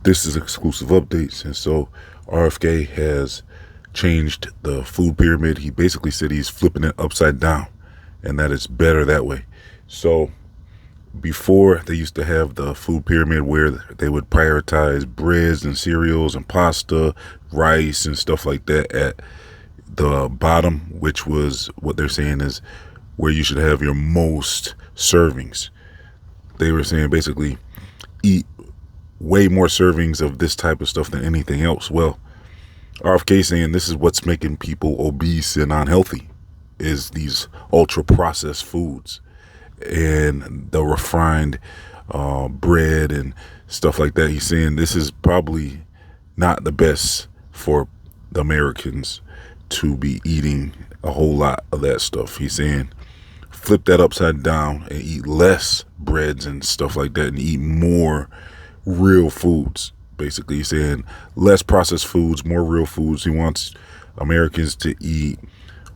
This is exclusive updates, and so RFK has changed the food pyramid. He basically said he's flipping it upside down, and that it's better that way. So before, they used to have the food pyramid where they would prioritize breads and cereals and pasta, rice and stuff like that at the bottom, which was what they're saying is where you should have your most servings. They were saying basically eat way more servings of this type of stuff than anything else. Well, RFK saying this is what's making people obese and unhealthy is these ultra processed foods and the refined bread and stuff like that. He's saying this is probably not the best for the Americans to be eating a whole lot of that stuff. He's saying flip that upside down and eat less breads and stuff like that and eat more real foods. Basically, he's saying less processed foods, more real foods. He wants Americans to eat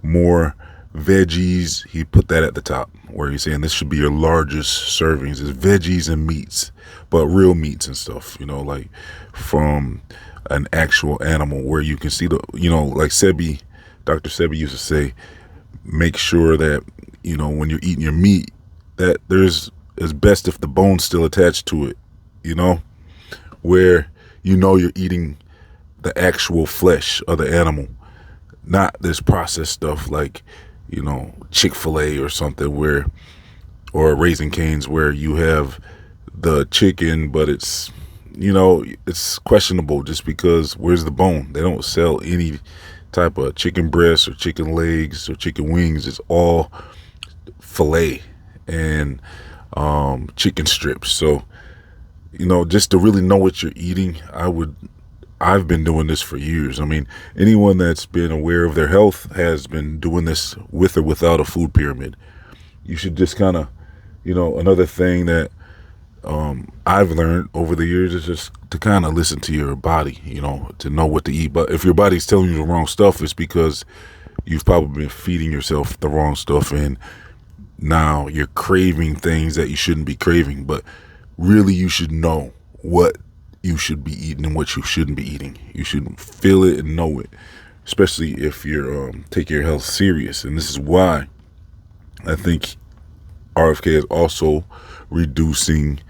more veggies. He put that at the top where he's saying this should be your largest servings is veggies and meats, but real meats and stuff, like from an actual animal where you can see like Dr. Sebi used to say, make sure that, when you're eating your meat, that it's best if the bone's still attached to it, where you're eating the actual flesh of the animal, not this processed stuff like, Chick-fil-A or something or Raising Cane's where you have the chicken, but it's questionable just because where's the bone? They don't sell any type of chicken breasts or chicken legs or chicken wings. It's all filet and chicken strips. So, just to really know what you're eating, I've been doing this for years. I mean, anyone that's been aware of their health has been doing this with or without a food pyramid. You should just kind of, another thing that I've learned over the years is just to kind of listen to your body, to know what to eat. But if your body's telling you the wrong stuff, it's because you've probably been feeding yourself the wrong stuff, and now you're craving things that you shouldn't be craving. But really, you should know what you should be eating and what you shouldn't be eating. You should feel it and know it, especially if you're taking your health serious. And this is why I think RFK is also reducing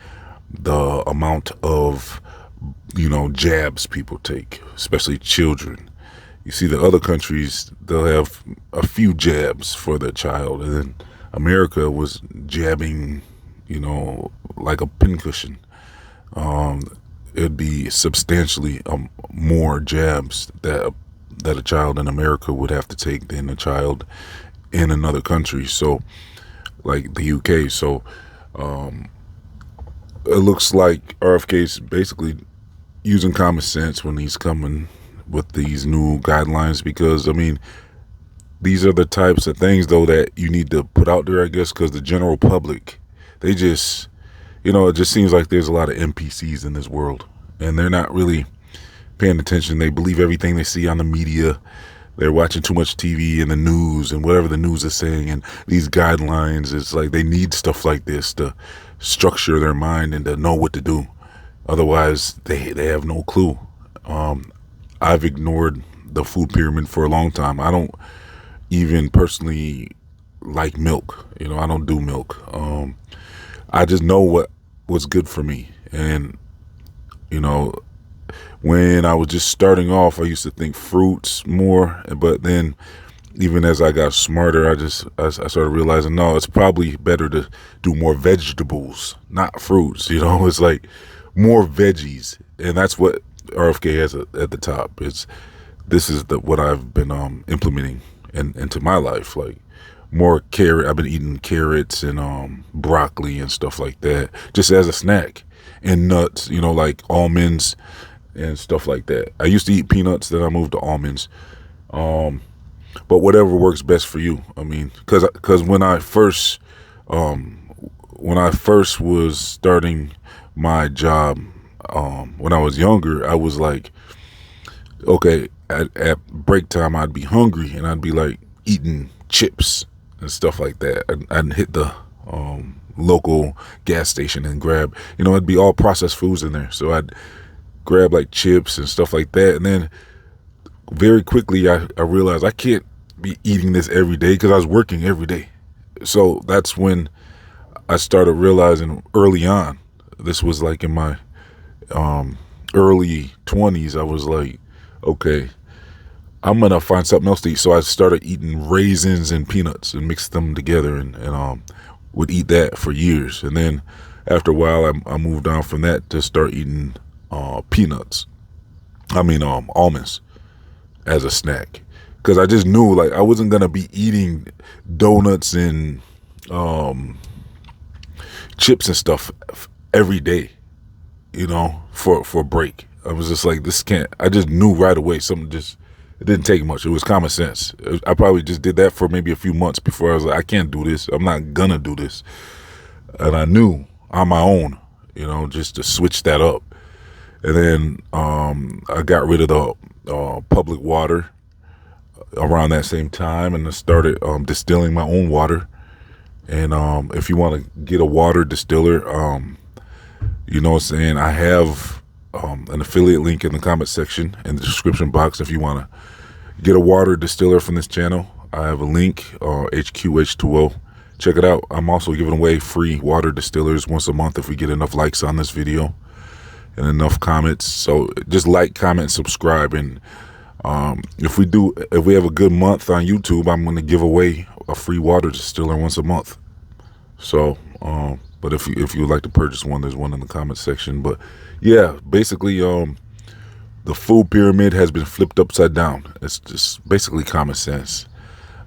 the amount of, jabs people take, especially children. You see the other countries, they'll have a few jabs for their child. And then America was jabbing, like a pincushion. It'd be substantially more jabs that a child in America would have to take than a child in another country. So, like the UK. So, it looks like RFK's basically using common sense when he's coming with these new guidelines, because, these are the types of things, though, that you need to put out there, I guess, because the general public, they just, it just seems like there's a lot of NPCs in this world, and they're not really paying attention. They believe everything they see on the media. They're watching too much TV and the news and whatever the news is saying, and these guidelines, it's like they need stuff like this to structure their mind and to know what to do. Otherwise, they have no clue. I've ignored the food pyramid for a long time. I don't even personally like milk. I don't do milk. I just know what's good for me. And, when I was just starting off, I used to think fruits more. But then even as I got smarter, I started realizing, no, it's probably better to do more vegetables, not fruits. It's like more veggies. And that's what RFK has at the top. This is what I've been implementing into my life, like more carrot. I've been eating carrots and broccoli and stuff like that, just as a snack, and nuts, like almonds and stuff like that. I used to eat peanuts, then I moved to almonds. But whatever works best for you. Because when I first was starting my job, when I was younger, I was like, okay, at break time, I'd be hungry and I'd be like eating chips and stuff like that. I'd hit the local gas station and grab, it'd be all processed foods in there. So I'd grab like chips and stuff like that. And then very quickly I realized I can't be eating this every day because I was working every day. So that's when I started realizing early on, this was like in my early 20s, I was like, okay, I'm gonna find something else to eat. So I started eating raisins and peanuts and mixed them together, and would eat that for years. And then after a while, I moved on from that to start eating almonds as a snack, because I just knew like I wasn't gonna be eating donuts and chips and stuff every day, for a break. I was just like, this can't. I just knew right away something just. It didn't take much. It was common sense. I probably just did that for maybe a few months before I was like, I can't do this. I'm not gonna do this. And I knew on my own, just to switch that up. And then I got rid of the public water around that same time, and I started distilling my own water. And if you want to get a water distiller, I have an affiliate link in the comment section in the description box. If you want to get a water distiller from this channel, I have a link, HQH2O. Check it out. I'm also giving away free water distillers once a month if we get enough likes on this video and enough comments. So just like, comment, subscribe, and if we have a good month on YouTube, I'm going to give away a free water distiller once a month. So but if you would like to purchase one, there's one in the comment section. But yeah, basically the food pyramid has been flipped upside down. It's just basically common sense.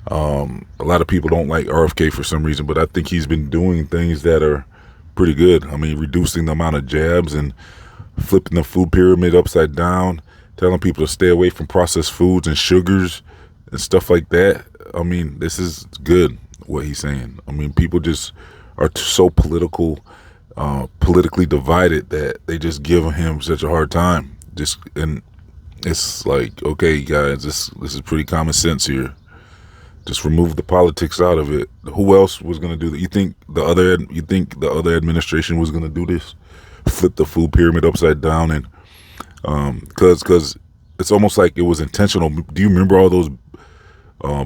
A lot of people don't like RFK for some reason, but I think he's been doing things that are pretty good. I mean, reducing the amount of jabs and flipping the food pyramid upside down, telling people to stay away from processed foods and sugars and stuff like that. I mean, this is good, what he's saying. I mean, people just are so politically divided that they just give him such a hard time. And it's like, okay, guys, this is pretty common sense here. Just remove the politics out of it. Who else was going to do that? You think the other administration was going to do this? Flip the food pyramid upside down? And because it's almost like it was intentional. Do you remember all those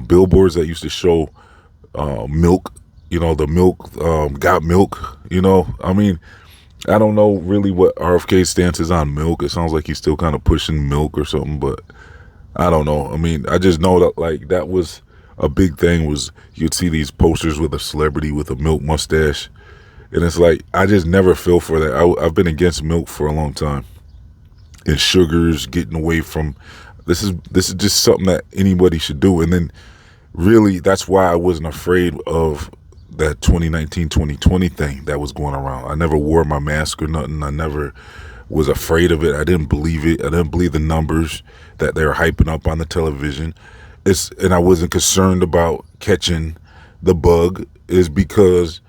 billboards that used to show milk? The milk, got milk, I mean, I don't know really what RFK's stance is on milk. It sounds like he's still kind of pushing milk or something, but I don't know. I mean, I just know that like that was a big thing, was you'd see these posters with a celebrity with a milk mustache. And it's like, I just never feel for that. I've been against milk for a long time. And sugars, getting away from, this is just something that anybody should do. And then really, that's why I wasn't afraid of that 2019-2020 thing that was going around. I never wore my mask or nothing. I never was afraid of it. I didn't believe it. I didn't believe the numbers that they were hyping up on the television. And I wasn't concerned about catching the bug, is because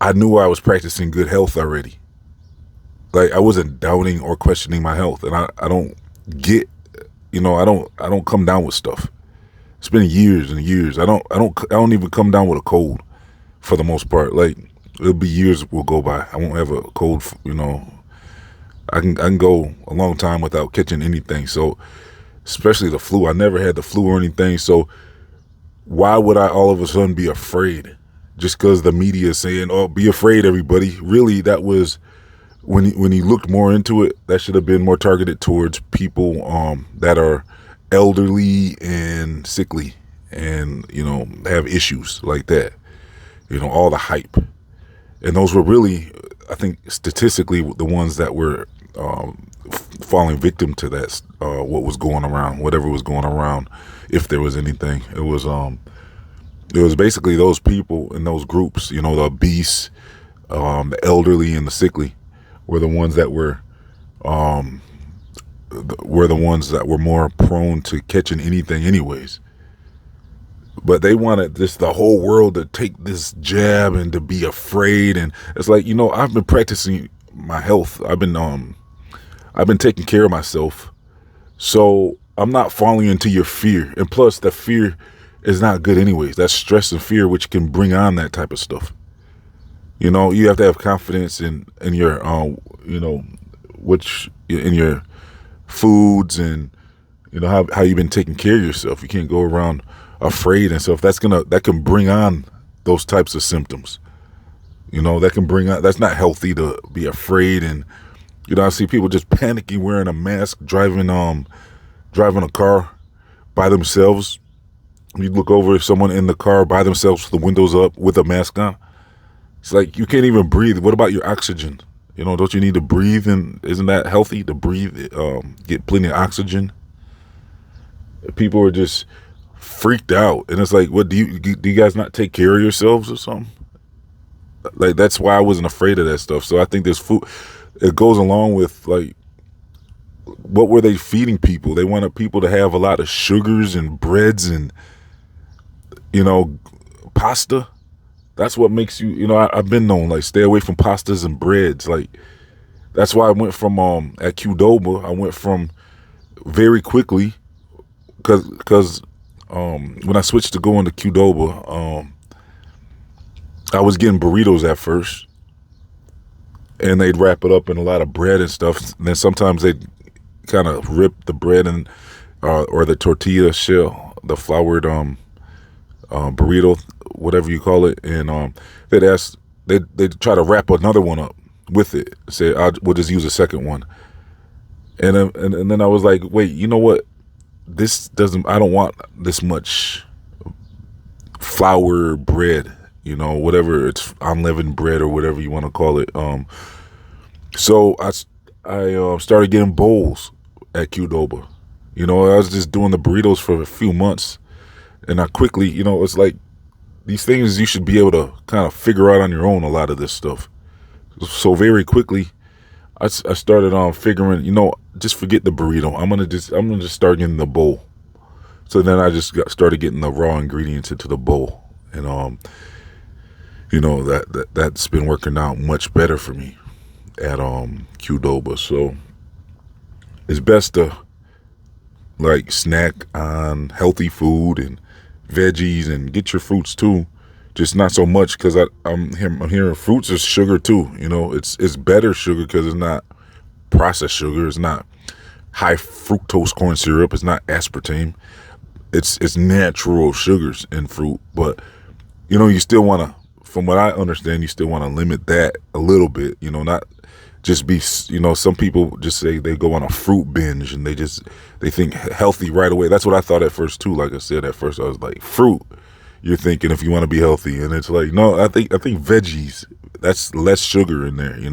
I knew I was practicing good health already. Like, I wasn't doubting or questioning my health. And I don't get, I don't come down with stuff. It's been years and years. I don't even come down with a cold for the most part. Like, it'll be years will go by. I won't have a cold, I can go a long time without catching anything. So, especially the flu. I never had the flu or anything. So why would I all of a sudden be afraid just because the media is saying, oh, be afraid, everybody? Really, that was when he looked more into it, that should have been more targeted towards people that are elderly and sickly and, have issues like that. All the hype. And those were really, I think, statistically the ones that were falling victim to that, what was going around, whatever was going around, if there was anything. It was basically those people in those groups, the obese, the elderly, and the sickly were the ones that were more prone to catching anything anyways. But they wanted the whole world to take this jab and to be afraid. And it's like, I've been practicing my health. I've been taking care of myself. So I'm not falling into your fear. And plus, the fear is not good anyways. That's stress and fear, which can bring on that type of stuff. You have to have confidence in your, which, in your foods, and how you've been taking care of yourself. You can't go around afraid and stuff. That can bring on those types of symptoms. That can bring on. That's not healthy to be afraid. And I see people just panicking, wearing a mask, driving a car by themselves. You look over at someone in the car by themselves with the windows up with a mask on. It's like you can't even breathe. What about your oxygen? Don't you need to breathe? And isn't that healthy to breathe? Get plenty of oxygen. People are just freaked out, and it's like, what do you guys not take care of yourselves or something? Like, that's why I wasn't afraid of that stuff. So I think this food, it goes along with, like, what were they feeding people? They wanted people to have a lot of sugars and breads and pasta. That's what makes you, I've been known, like, stay away from pastas and breads. Like, that's why I went from at Qdoba, I went from very quickly, because when I switched to going to Qdoba, I was getting burritos at first, and they'd wrap it up in a lot of bread and stuff. And then sometimes they'd kind of rip the bread and or the tortilla shell, the floured burrito, whatever you call it, and they'd try to wrap another one up with it. Say, we'll just use a second one, and then I was like, wait, you know what? I don't want this much flour bread, whatever, it's unleavened bread or whatever you want to call it. So I started getting bowls at Qdoba. I was just doing the burritos for a few months, and I quickly, it's like these things you should be able to kind of figure out on your own, a lot of this stuff. So very quickly, I started figuring, just forget the burrito. I'm gonna just start getting the bowl. So then I just started getting the raw ingredients into the bowl, and that's been working out much better for me at Qdoba. So it's best to, like, snack on healthy food and veggies, and get your fruits too. Just not so much, because I'm hearing fruits is sugar too. It's better sugar because it's not processed sugar. It's not high fructose corn syrup. It's not aspartame. It's natural sugars in fruit. But you still want to, from what I understand, you still want to limit that a little bit. Not just be, some people just say they go on a fruit binge and they think healthy right away. That's what I thought at first too. Like I said, at first I was like, fruit, you're thinking if you want to be healthy, and it's like, no, I think veggies, that's less sugar in there. You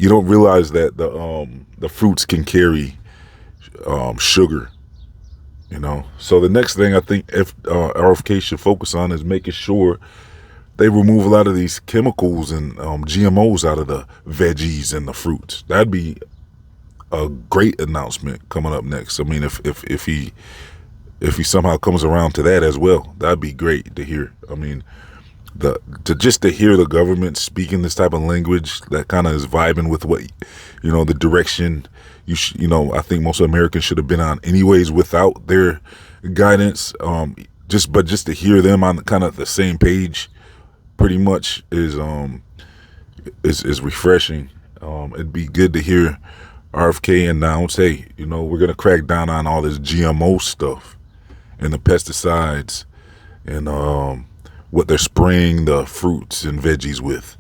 don't realize that the fruits can carry sugar. So the next thing I think RFK should focus on is making sure they remove a lot of these chemicals and GMOs out of the veggies and the fruits. That'd be a great announcement coming up next. I mean, if he somehow comes around to that as well, that'd be great to hear. I mean, to hear the government speaking this type of language that kind of is vibing with what, the direction I think most Americans should have been on anyways without their guidance. Just to hear them on kind of the same page, pretty much is refreshing. It'd be good to hear RFK announce, hey, we're gonna crack down on all this GMO stuff and the pesticides and what they're spraying the fruits and veggies with,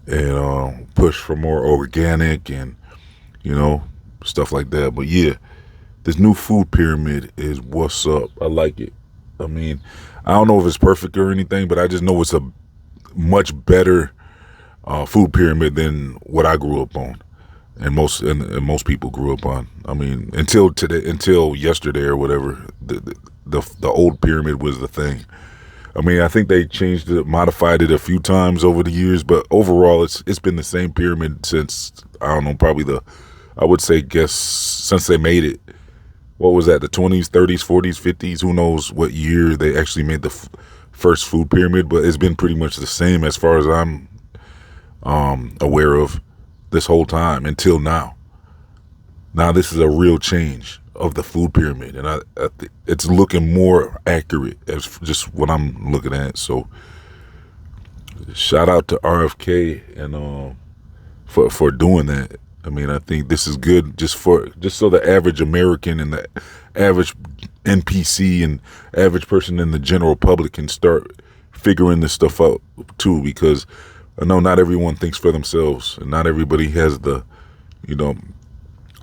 and push for more organic and stuff like that. But yeah, this new food pyramid is what's up. I like it. I mean, I don't know if it's perfect or anything, but I just know it's a much better food pyramid than what I grew up on, and most people grew up on. I mean, until yesterday or whatever, the old pyramid was the thing. I mean, I think they changed it, modified it a few times over the years, but overall, it's been the same pyramid since, I don't know, probably since they made it. What was that, the 20s, 30s, 40s, 50s? Who knows what year they actually made the first food pyramid, but it's been pretty much the same as far as I'm aware of this whole time until now. Now this is a real change of the food pyramid, and I it's looking more accurate as just what I'm looking at. So shout out to RFK and for doing that. I mean, I think this is good just so the average American and the average NPC and average person in the general public can start figuring this stuff out too, because I know not everyone thinks for themselves, and not everybody has the, you know,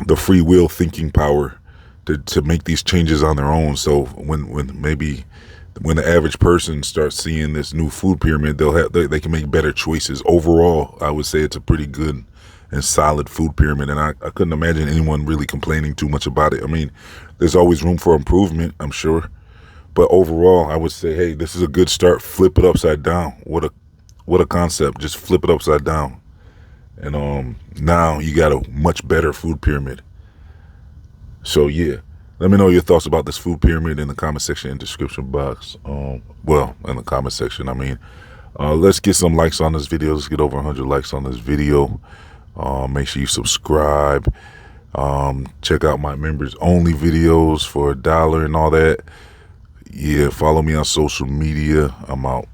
the free will thinking power to make these changes on their own. So when the average person starts seeing this new food pyramid, they can make better choices. Overall, I would say it's a pretty good and solid food pyramid, and I couldn't imagine anyone really complaining too much about it. I mean, there's always room for improvement, I'm sure, but overall, I would say, hey, this is a good start. Flip it upside down. What a concept! Just flip it upside down, and now you got a much better food pyramid. So yeah, let me know your thoughts about this food pyramid in the comment section and description box. Well, in the comment section, I mean. Let's get some likes on this video. Let's get over 100 likes on this video. Make sure you subscribe. Check out my members only videos for $1 and all that. Yeah, follow me on social media. I'm out.